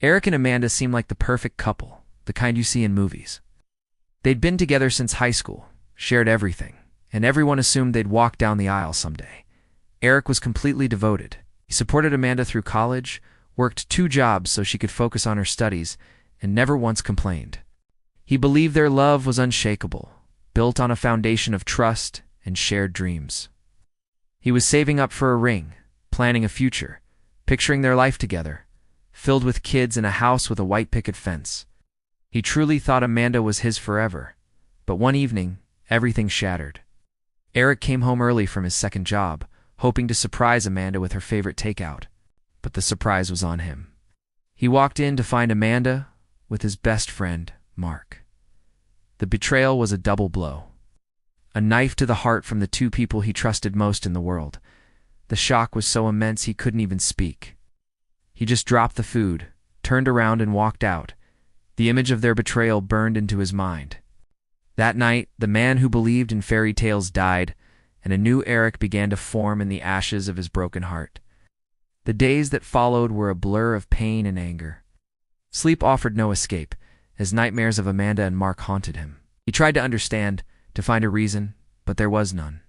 Eric and Amanda seemed like the perfect couple, the kind you see in movies. They'd been together since high school, shared everything, and everyone assumed they'd walk down the aisle someday. Eric was completely devoted. He supported Amanda through college, worked 2 jobs so she could focus on her studies, and never once complained. He believed their love was unshakable, built on a foundation of trust and shared dreams. He was saving up for a ring, planning a future, picturing their life together, filled with kids in a house with a white picket fence. He truly thought Amanda was his forever. But one evening, everything shattered. Eric came home early from his second job, hoping to surprise Amanda with her favorite takeout. But the surprise was on him. He walked in to find Amanda with his best friend, Mark. The betrayal was a double blow. A knife to the heart from the 2 people he trusted most in the world. The shock was so immense he couldn't even speak. He just dropped the food, turned around and walked out. The image of their betrayal burned into his mind. That night, the man who believed in fairy tales died, and a new Eric began to form in the ashes of his broken heart. The days that followed were a blur of pain and anger. Sleep offered no escape, as nightmares of Amanda and Mark haunted him. He tried to understand, to find a reason, but there was none.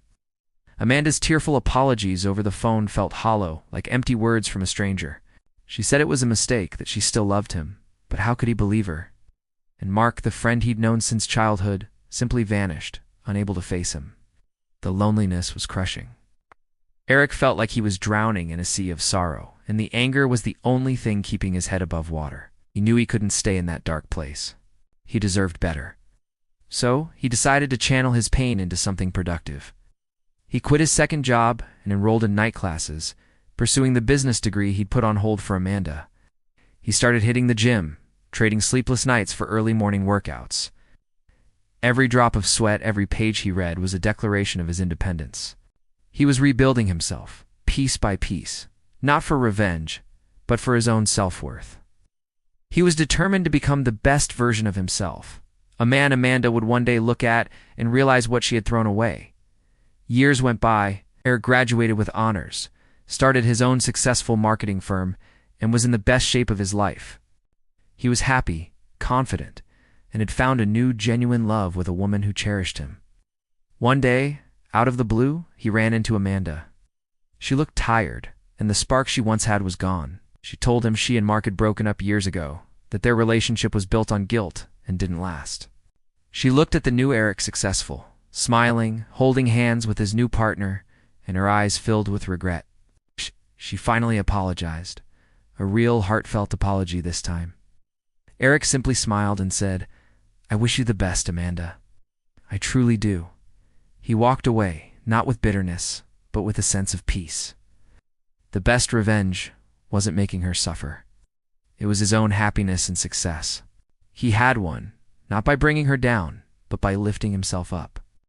Amanda's tearful apologies over the phone felt hollow, like empty words from a stranger. She said it was a mistake, that she still loved him, but how could he believe her? And Mark, the friend he'd known since childhood, simply vanished, unable to face him. The loneliness was crushing. Eric felt like he was drowning in a sea of sorrow, and the anger was the only thing keeping his head above water. He knew he couldn't stay in that dark place. He deserved better. So, he decided to channel his pain into something productive. He quit his second job and enrolled in night classes, pursuing the business degree he'd put on hold for Amanda. He started hitting the gym, trading sleepless nights for early morning workouts. Every drop of sweat, every page he read was a declaration of his independence. He was rebuilding himself, piece by piece, not for revenge, but for his own self-worth. He was determined to become the best version of himself, a man Amanda would one day look at and realize what she had thrown away. Years went by. Eric graduated with honors, started his own successful marketing firm, and was in the best shape of his life. He was happy, confident, and had found a new, genuine love with a woman who cherished him. One day, out of the blue, he ran into Amanda. She looked tired, and the spark she once had was gone. She told him she and Mark had broken up years ago, that their relationship was built on guilt and didn't last. She looked at the new Eric, successful, smiling, holding hands with his new partner, and her eyes filled with regret. She finally apologized, a real heartfelt apology this time. Eric simply smiled and said, "I wish you the best, Amanda. I truly do." He walked away, not with bitterness, but with a sense of peace. The best revenge wasn't making her suffer. It was his own happiness and success. He had won, not by bringing her down, but by lifting himself up.